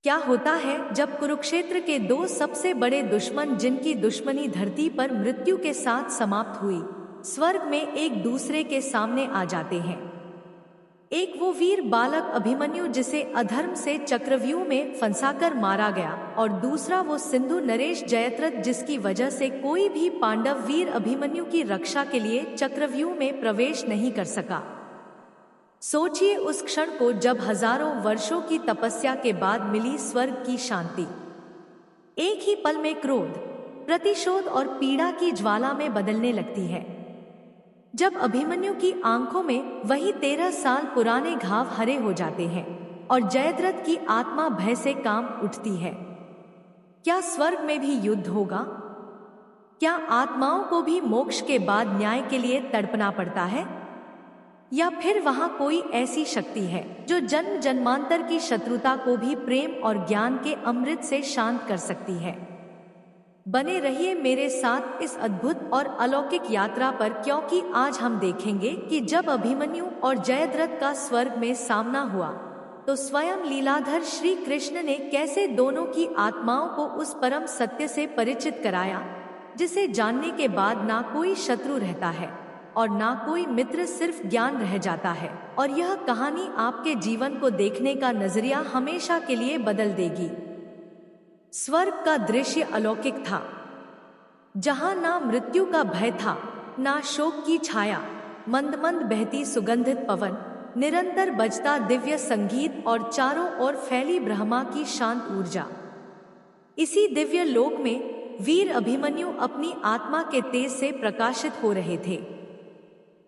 क्या होता है जब कुरुक्षेत्र के दो सबसे बड़े दुश्मन, जिनकी दुश्मनी धरती पर मृत्यु के साथ समाप्त हुई, स्वर्ग में एक दूसरे के सामने आ जाते हैं। एक वो वीर बालक अभिमन्यु, जिसे अधर्म से चक्रव्यूह में फंसाकर मारा गया, और दूसरा वो सिंधु नरेश जयद्रथ, जिसकी वजह से कोई भी पांडव वीर अभिमन्यु की रक्षा के लिए चक्रव्यूह में प्रवेश नहीं कर सका। सोचिए उस क्षण को जब हजारों वर्षों की तपस्या के बाद मिली स्वर्ग की शांति एक ही पल में क्रोध, प्रतिशोध और पीड़ा की ज्वाला में बदलने लगती है। जब अभिमन्यु की आंखों में वही 13 साल पुराने घाव हरे हो जाते हैं और जयद्रथ की आत्मा भय से कांप उठती है। क्या स्वर्ग में भी युद्ध होगा? क्या आत्माओं को भी मोक्ष के बाद न्याय के लिए तड़पना पड़ता है? या फिर वहां कोई ऐसी शक्ति है जो जन्म जन्मांतर की शत्रुता को भी प्रेम और ज्ञान के अमृत से शांत कर सकती है? बने रहिए मेरे साथ इस अद्भुत और अलौकिक यात्रा पर, क्योंकि आज हम देखेंगे कि जब अभिमन्यु और जयद्रथ का स्वर्ग में सामना हुआ तो स्वयं लीलाधर श्री कृष्ण ने कैसे दोनों की आत्माओं को उस परम सत्य से परिचित कराया, जिसे जानने के बाद ना कोई शत्रु रहता है और ना कोई मित्र, सिर्फ ज्ञान रह जाता है। और यह कहानी आपके जीवन को देखने का नजरिया हमेशा के लिए बदल देगी। स्वर्ग का दृश्य अलौकिक था, जहां ना मृत्यु का भय था, ना शोक की छाया, मंद मंद बहती सुगंधित पवन, निरंतर बजता दिव्य संगीत और चारों ओर फैली ब्रह्मा की शांत ऊर्जा। इसी दिव्य लोक में वीर अभिमन्यु अपनी आत्मा के तेज से प्रकाशित हो रहे थे।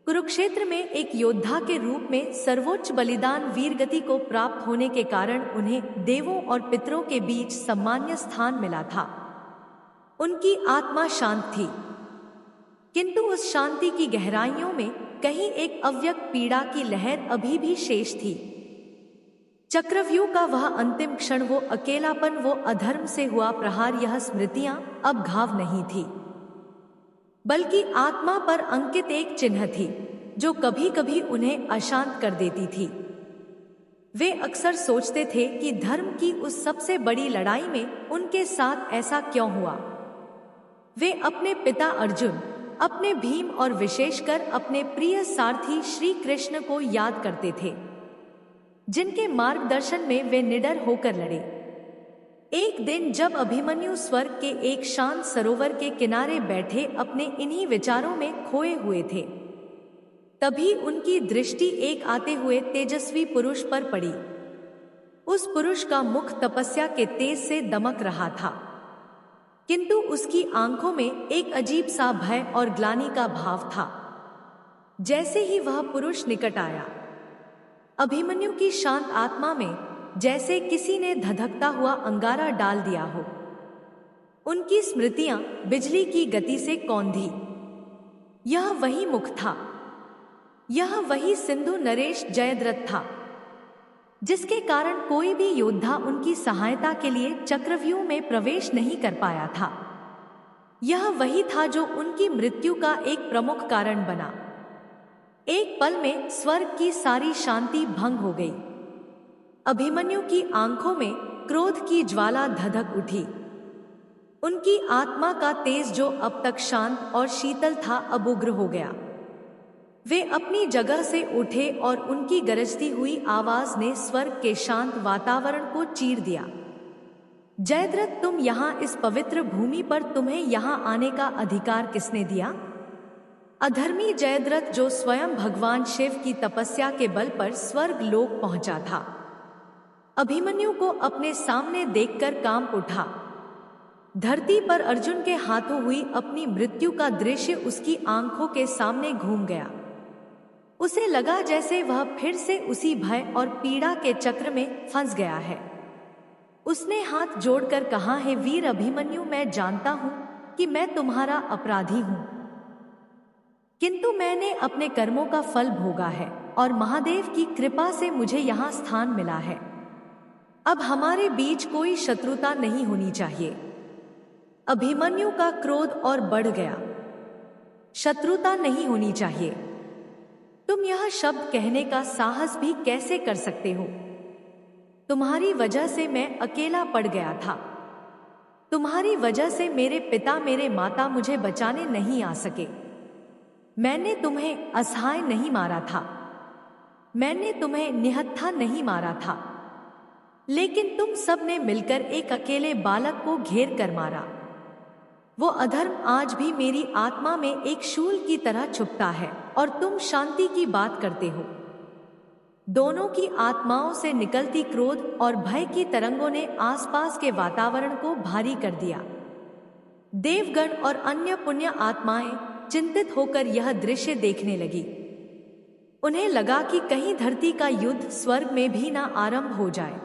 कुरुक्षेत्र में एक योद्धा के रूप में सर्वोच्च बलिदान वीरगति को प्राप्त होने के कारण उन्हें देवों और पितरों के बीच सम्मान्य स्थान मिला था। उनकी आत्मा शांत थी, किंतु उस शांति की गहराइयों में कहीं एक अव्यक्त पीड़ा की लहर अभी भी शेष थी। चक्रव्यूह का वह अंतिम क्षण, वो अकेलापन, वो अधर्म से हुआ प्रहार, यह स्मृतियां अब घाव नहीं थी, बल्कि आत्मा पर अंकित एक चिन्ह थी जो कभी कभी उन्हें अशांत कर देती थी। वे अक्सर सोचते थे कि धर्म की उस सबसे बड़ी लड़ाई में उनके साथ ऐसा क्यों हुआ। वे अपने पिता अर्जुन, अपने भीम और विशेषकर अपने प्रिय सारथी श्री कृष्ण को याद करते थे, जिनके मार्गदर्शन में वे निडर होकर लड़े। एक दिन जब अभिमन्यु स्वर्ग के एक शांत सरोवर के किनारे बैठे अपने इन्हीं विचारों में खोए हुए थे, तभी उनकी दृष्टि एक आते हुए तेजस्वी पुरुष पर पड़ी। उस पुरुष का मुख तपस्या के तेज से दमक रहा था, किंतु उसकी आंखों में एक अजीब सा भय और ग्लानि का भाव था। जैसे ही वह पुरुष निकट आया, अभिमन्यु की शांत आत्मा में जैसे किसी ने धधकता हुआ अंगारा डाल दिया हो। उनकी स्मृतियां बिजली की गति से कौंधी। यह वही मुख था, यह वही सिंधु नरेश जयद्रथ था, जिसके कारण कोई भी योद्धा उनकी सहायता के लिए चक्रव्यूह में प्रवेश नहीं कर पाया था। यह वही था जो उनकी मृत्यु का एक प्रमुख कारण बना। एक पल में स्वर्ग की सारी शांति भंग हो गई। अभिमन्यु की आंखों में क्रोध की ज्वाला धधक उठी। उनकी आत्मा का तेज, जो अब तक शांत और शीतल था, अब उग्र हो गया। वे अपनी जगह से उठे और उनकी गरजती हुई आवाज ने स्वर्ग के शांत वातावरण को चीर दिया। जयद्रथ, तुम यहाँ इस पवित्र भूमि पर, तुम्हें यहाँ आने का अधिकार किसने दिया? अधर्मी जयद्रथ, जो स्वयं भगवान शिव की तपस्या के बल पर स्वर्ग लोक पहुंचा था, अभिमन्यु को अपने सामने देखकर कांप उठा। धरती पर अर्जुन के हाथों हुई अपनी मृत्यु का दृश्य उसकी आंखों के सामने घूम गया। उसे लगा जैसे वह फिर से उसी भय और पीड़ा के चक्र में फंस गया है। उसने हाथ जोड़कर कहा, हे वीर अभिमन्यु, मैं जानता हूं कि मैं तुम्हारा अपराधी हूं, किंतु मैंने अपने कर्मों का फल भोगा है और महादेव की कृपा से मुझे यहाँ स्थान मिला है। अब हमारे बीच कोई शत्रुता नहीं होनी चाहिए। अभिमन्यु का क्रोध और बढ़ गया। शत्रुता नहीं होनी चाहिए। तुम यह शब्द कहने का साहस भी कैसे कर सकते हो? तुम्हारी वजह से मैं अकेला पड़ गया था। तुम्हारी वजह से मेरे पिता मेरे माता मुझे बचाने नहीं आ सके। मैंने तुम्हें असहाय नहीं मारा था, मैंने तुम्हें निहत्था नहीं मारा था, लेकिन तुम सब ने मिलकर एक अकेले बालक को घेर कर मारा। वो अधर्म आज भी मेरी आत्मा में एक शूल की तरह छुपता है और तुम शांति की बात करते हो। दोनों की आत्माओं से निकलती क्रोध और भय की तरंगों ने आसपास के वातावरण को भारी कर दिया। देवगण और अन्य पुण्य आत्माएं चिंतित होकर यह दृश्य देखने लगी। उन्हें लगा कि कहीं धरती का युद्ध स्वर्ग में भी ना आरंभ हो जाए।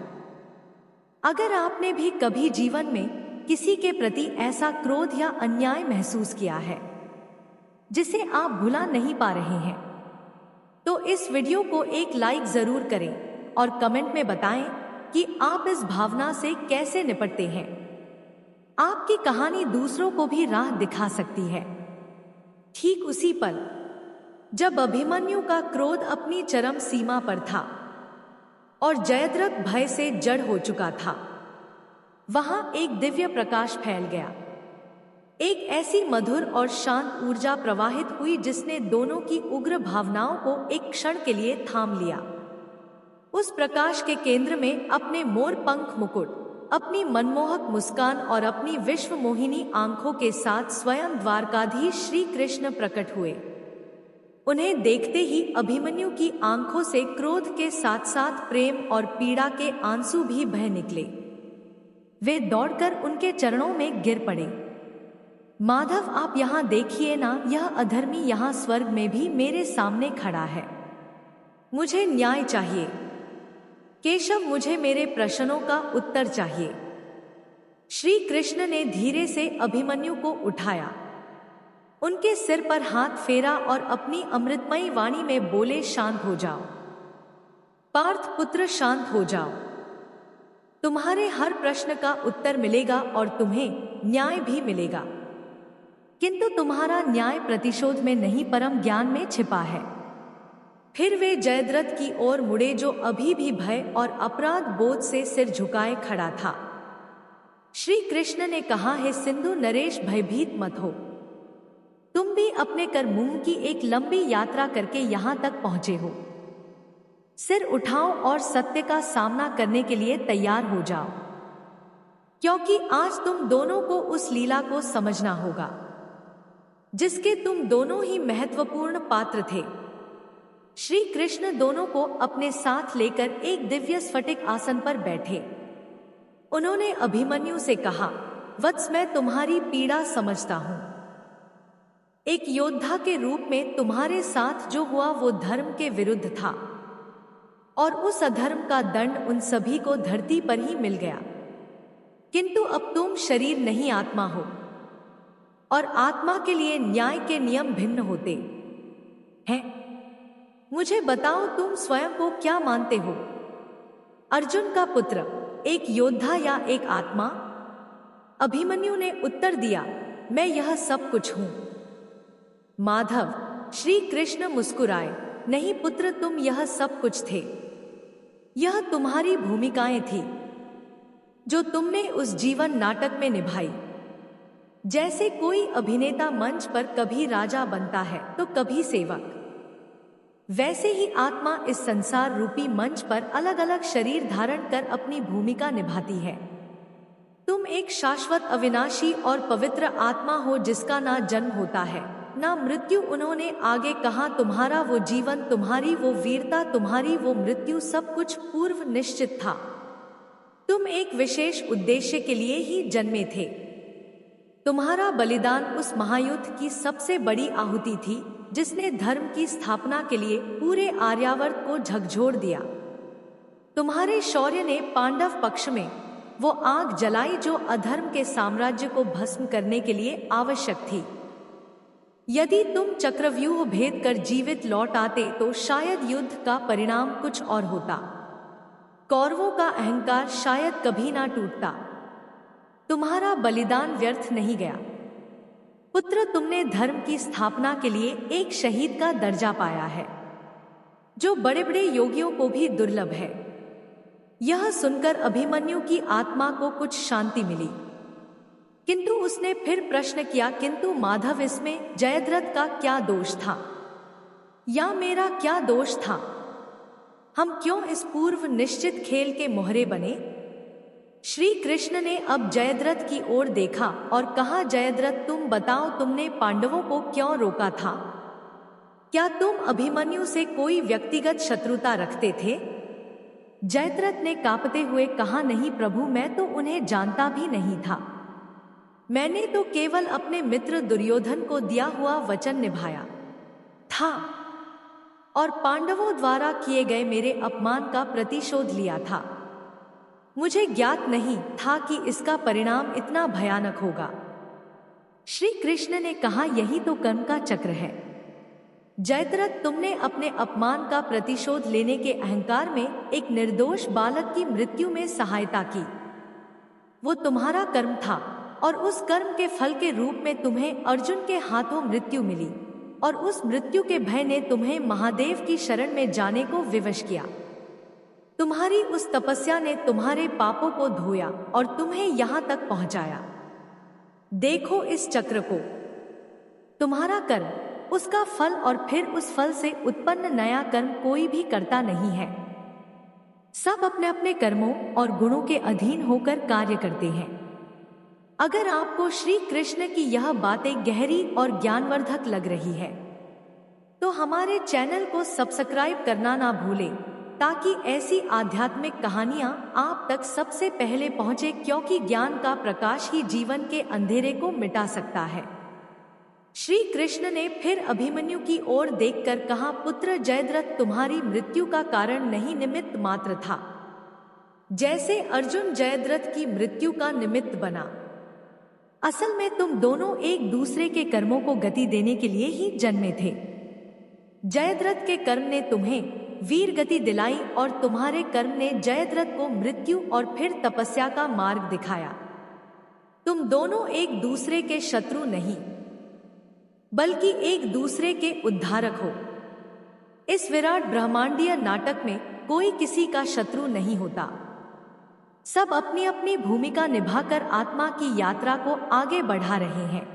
अगर आपने भी कभी जीवन में किसी के प्रति ऐसा क्रोध या अन्याय महसूस किया है जिसे आप भुला नहीं पा रहे हैं, तो इस वीडियो को एक लाइक जरूर करें और कमेंट में बताएं कि आप इस भावना से कैसे निपटते हैं। आपकी कहानी दूसरों को भी राह दिखा सकती है। ठीक उसी पल जब अभिमन्यु का क्रोध अपनी चरम सीमा पर था और जयद्रथ भय से जड़ हो चुका था, वहां एक दिव्य प्रकाश फैल गया। एक ऐसी मधुर और शांत ऊर्जा प्रवाहित हुई जिसने दोनों की उग्र भावनाओं को एक क्षण के लिए थाम लिया। उस प्रकाश के केंद्र में अपने मोर पंख मुकुट, अपनी मनमोहक मुस्कान और अपनी विश्व मोहिनी आंखों के साथ स्वयं द्वारकाधीश श्री कृष्ण प्रकट हुए। उन्हें देखते ही अभिमन्यु की आंखों से क्रोध के साथ साथ प्रेम और पीड़ा के आंसू भी बह निकले। वे दौड़कर उनके चरणों में गिर पड़े। माधव, आप यहाँ देखिए ना, यह अधर्मी यहाँ स्वर्ग में भी मेरे सामने खड़ा है। मुझे न्याय चाहिए। केशव, मुझे मेरे प्रश्नों का उत्तर चाहिए। श्री कृष्ण ने धीरे से अभिमन्यु को उठाया, उनके सिर पर हाथ फेरा और अपनी अमृतमयी वाणी में बोले, शांत हो जाओ पार्थ पुत्र, शांत हो जाओ। तुम्हारे हर प्रश्न का उत्तर मिलेगा और तुम्हें न्याय भी मिलेगा, किंतु तुम्हारा न्याय प्रतिशोध में नहीं परम ज्ञान में छिपा है। फिर वे जयद्रथ की ओर मुड़े जो अभी भी भय और अपराध बोध से सिर झुकाए खड़ा था। श्री कृष्ण ने कहा, हे सिंधु नरेश, भयभीत मत हो। तुम भी अपने कर्मों की एक लंबी यात्रा करके यहां तक पहुंचे हो। सिर उठाओ और सत्य का सामना करने के लिए तैयार हो जाओ, क्योंकि आज तुम दोनों को उस लीला को समझना होगा जिसके तुम दोनों ही महत्वपूर्ण पात्र थे। श्री कृष्ण दोनों को अपने साथ लेकर एक दिव्य स्फटिक आसन पर बैठे। उन्होंने अभिमन्यु से कहा, वत्स, मैं तुम्हारी पीड़ा समझता हूं। एक योद्धा के रूप में तुम्हारे साथ जो हुआ वो धर्म के विरुद्ध था और उस अधर्म का दंड उन सभी को धरती पर ही मिल गया। किंतु अब तुम शरीर नहीं आत्मा हो और आत्मा के लिए न्याय के नियम भिन्न होते हैं। मुझे बताओ, तुम स्वयं को क्या मानते हो? अर्जुन का पुत्र, एक योद्धा या एक आत्मा? अभिमन्यु ने उत्तर दिया, मैं यह सब कुछ हूं। माधव, श्री कृष्ण मुस्कुराए, नहीं पुत्र, तुम यह सब कुछ थे। यह तुम्हारी भूमिकाएं थी जो तुमने उस जीवन नाटक में निभाई। जैसे कोई अभिनेता मंच पर कभी राजा बनता है तो कभी सेवक, वैसे ही आत्मा इस संसार रूपी मंच पर अलग अलग शरीर धारण कर अपनी भूमिका निभाती है। तुम एक शाश्वत, अविनाशी और पवित्र आत्मा हो जिसका ना जन्म होता है ना मृत्यु। उन्होंने आगे कहा, तुम्हारा वो जीवन, तुम्हारी वो वीरता, तुम्हारी वो मृत्यु, सब कुछ पूर्व निश्चित था। तुम एक विशेष उद्देश्य के लिए ही जन्मे थे। तुम्हारा बलिदान उस महायुद्ध की सबसे बड़ी आहुति थी जिसने धर्म की स्थापना के लिए पूरे आर्यावर्त को झकझोर दिया। तुम्हारे शौर्य ने पांडव पक्ष में वो आग जलाई जो अधर्म के साम्राज्य को भस्म करने के लिए आवश्यक थी। यदि तुम चक्रव्यूह भेद कर जीवित लौट आते तो शायद युद्ध का परिणाम कुछ और होता। कौरवों का अहंकार शायद कभी ना टूटता। तुम्हारा बलिदान व्यर्थ नहीं गया। पुत्र, तुमने धर्म की स्थापना के लिए एक शहीद का दर्जा पाया है जो बड़े बड़े योगियों को भी दुर्लभ है। यह सुनकर अभिमन्यु की आत्मा को कुछ शांति मिली, किंतु उसने फिर प्रश्न किया, किंतु माधव, इसमें जयद्रथ का क्या दोष था या मेरा क्या दोष था? हम क्यों इस पूर्व निश्चित खेल के मोहरे बने? श्री कृष्ण ने अब जयद्रथ की ओर देखा और कहा, जयद्रथ, तुम बताओ, तुमने पांडवों को क्यों रोका था? क्या तुम अभिमन्यु से कोई व्यक्तिगत शत्रुता रखते थे? जयद्रथ ने कांपते हुए कहा, नहीं प्रभु, मैं तो उन्हें जानता भी नहीं था। मैंने तो केवल अपने मित्र दुर्योधन को दिया हुआ वचन निभाया था और पांडवों द्वारा किए गए मेरे अपमान का प्रतिशोध लिया था। मुझे ज्ञात नहीं था कि इसका परिणाम इतना भयानक होगा। श्री कृष्ण ने कहा, यही तो कर्म का चक्र है। जयद्रथ, तुमने अपने अपमान का प्रतिशोध लेने के अहंकार में एक निर्दोष बालक की मृत्यु में सहायता की। वो तुम्हारा कर्म था और उस कर्म के फल के रूप में तुम्हें अर्जुन के हाथों मृत्यु मिली और उस मृत्यु के भय ने तुम्हें महादेव की शरण में जाने को विवश किया। तुम्हारी उस तपस्या ने तुम्हारे पापों को धोया और तुम्हें यहां तक पहुंचाया। देखो इस चक्र को, तुम्हारा कर्म, उसका फल और फिर उस फल से उत्पन्न नया कर्म कोई भी करता नहीं है। सब अपने अपने कर्मों और गुणों के अधीन होकर कार्य करते हैं। अगर आपको श्री कृष्ण की यह बातें गहरी और ज्ञानवर्धक लग रही है तो हमारे चैनल को सब्सक्राइब करना ना भूलें, ताकि ऐसी आध्यात्मिक कहानियां आप तक सबसे पहले पहुंचे, क्योंकि ज्ञान का प्रकाश ही जीवन के अंधेरे को मिटा सकता है। श्री कृष्ण ने फिर अभिमन्यु की ओर देखकर कहा, पुत्र जयद्रथ, तुम्हारी मृत्यु का कारण नहीं, निमित्त मात्र था। जैसे अर्जुन जयद्रथ की मृत्यु का निमित्त बना। असल में तुम दोनों एक दूसरे के कर्मों को गति देने के लिए ही जन्मे थे। जयद्रथ के कर्म ने तुम्हें वीर गति दिलाई और तुम्हारे कर्म ने जयद्रथ को मृत्यु और फिर तपस्या का मार्ग दिखाया। तुम दोनों एक दूसरे के शत्रु नहीं, बल्कि एक दूसरे के उद्धारक हो। इस विराट ब्रह्मांडीय नाटक में कोई किसी का शत्रु नहीं होता। सब अपनी अपनी भूमिका निभाकर आत्मा की यात्रा को आगे बढ़ा रहे हैं।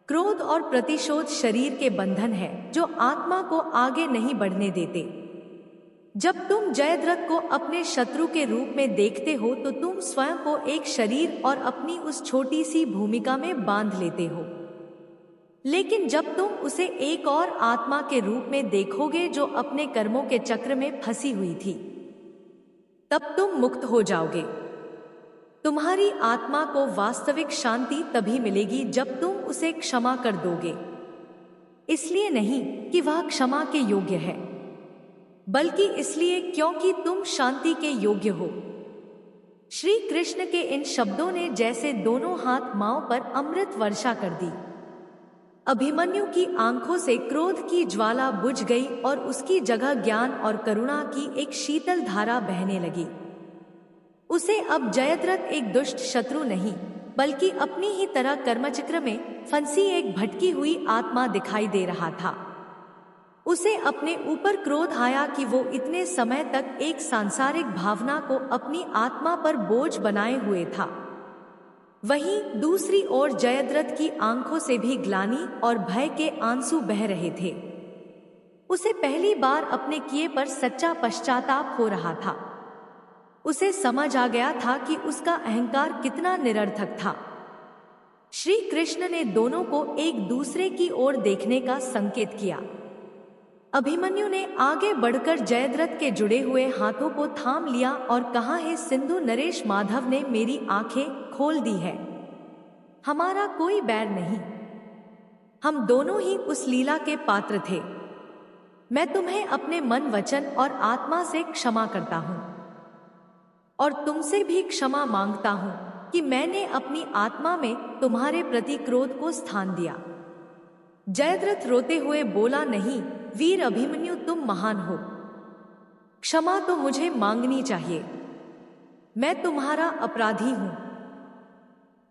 क्रोध और प्रतिशोध शरीर के बंधन है जो आत्मा को आगे नहीं बढ़ने देते। जब तुम जयद्रथ को अपने शत्रु के रूप में देखते हो तो तुम स्वयं को एक शरीर और अपनी उस छोटी सी भूमिका में बांध लेते हो। लेकिन जब तुम उसे एक और आत्मा के रूप में देखोगे जो अपने कर्मों के चक्र में फंसी हुई थी, तब तुम मुक्त हो जाओगे। तुम्हारी आत्मा को वास्तविक शांति तभी मिलेगी जब तुम उसे क्षमा कर दोगे। इसलिए नहीं कि वह क्षमा के योग्य है, बल्कि इसलिए क्योंकि तुम शांति के योग्य हो। श्री कृष्ण के इन शब्दों ने जैसे दोनों हाथ मांव पर अमृत वर्षा कर दी। अभिमन्यु की आंखों से क्रोध की ज्वाला बुझ गई और उसकी जगह ज्ञान और करुणा की एक शीतल धारा बहने लगी। उसे अब जयद्रथ एक दुष्ट शत्रु नहीं, बल्कि अपनी ही तरह कर्मचक्र में फंसी एक भटकी हुई आत्मा दिखाई दे रहा था। उसे अपने ऊपर क्रोध आया कि वो इतने समय तक एक सांसारिक भावना को अपनी आत्मा पर बोझ बनाए हुए था। वहीं दूसरी ओर जयद्रथ की आंखों से भी ग्लानि और भय के आंसू बह रहे थे। उसे पहली बार अपने किए पर सच्चा पश्चाताप हो रहा था। उसे समझ आ गया था कि उसका अहंकार कितना निरर्थक था। श्री कृष्ण ने दोनों को एक दूसरे की ओर देखने का संकेत किया। अभिमन्यु ने आगे बढ़कर जयद्रथ के जुड़े हुए हाथों को थाम लिया और कहा, हे सिंधु नरेश, माधव ने मेरी आंखें खोल दी है। हमारा कोई बैर नहीं, हम दोनों ही उस लीला के पात्र थे। मैं तुम्हें अपने मन, वचन और आत्मा से क्षमा करता हूँ और तुमसे भी क्षमा मांगता हूँ कि मैंने अपनी आत्मा में तुम्हारे प्रति क्रोध को स्थान दिया। जयद्रथ रोते हुए बोला, नहीं वीर अभिमन्यु, तुम महान हो। क्षमा तो मुझे मांगनी चाहिए। मैं तुम्हारा अपराधी हूं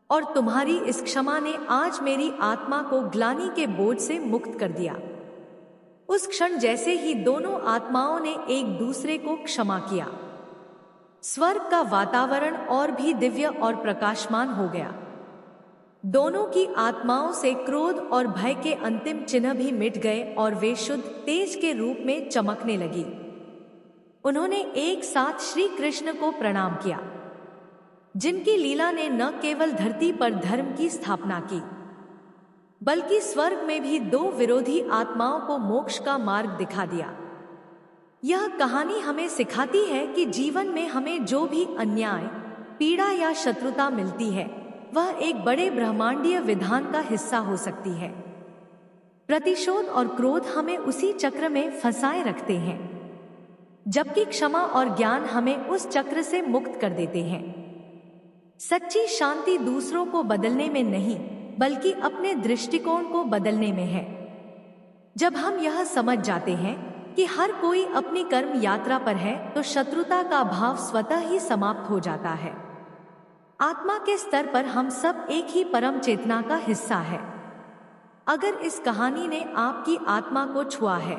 और तुम्हारी इस क्षमा ने आज मेरी आत्मा को ग्लानि के बोझ से मुक्त कर दिया। उस क्षण जैसे ही दोनों आत्माओं ने एक दूसरे को क्षमा किया, स्वर्ग का वातावरण और भी दिव्य और प्रकाशमान हो गया। दोनों की आत्माओं से क्रोध और भय के अंतिम चिन्ह भी मिट गए और वे शुद्ध तेज के रूप में चमकने लगी। उन्होंने एक साथ श्री कृष्ण को प्रणाम किया, जिनकी लीला ने न केवल धरती पर धर्म की स्थापना की, बल्कि स्वर्ग में भी दो विरोधी आत्माओं को मोक्ष का मार्ग दिखा दिया। यह कहानी हमें सिखाती है कि जीवन में हमें जो भी अन्याय, पीड़ा या शत्रुता मिलती है, वह एक बड़े ब्रह्मांडीय विधान का हिस्सा हो सकती है। प्रतिशोध और क्रोध हमें उसी चक्र में फंसाए रखते हैं, जबकि क्षमा और ज्ञान हमें उस चक्र से मुक्त कर देते हैं। सच्ची शांति दूसरों को बदलने में नहीं, बल्कि अपने दृष्टिकोण को बदलने में है। जब हम यह समझ जाते हैं कि हर कोई अपनी कर्म यात्रा पर है, तो शत्रुता का भाव स्वतः ही समाप्त हो जाता है। आत्मा के स्तर पर हम सब एक ही परम चेतना का हिस्सा है। अगर इस कहानी ने आपकी आत्मा को छुआ है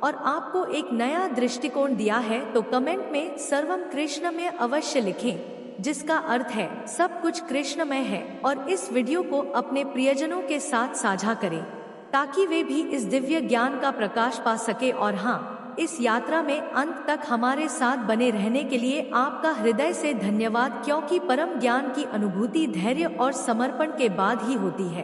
और आपको एक नया दृष्टिकोण दिया है, तो कमेंट में सर्वम कृष्ण में अवश्य लिखें, जिसका अर्थ है सब कुछ कृष्णमय है, और इस वीडियो को अपने प्रियजनों के साथ साझा करें, ताकि वे भी इस दिव्य ज्ञान का प्रकाश पा सके। और हाँ, इस यात्रा में अंत तक हमारे साथ बने रहने के लिए आपका हृदय से धन्यवाद, क्योंकि परम ज्ञान की अनुभूति धैर्य और समर्पण के बाद ही होती है।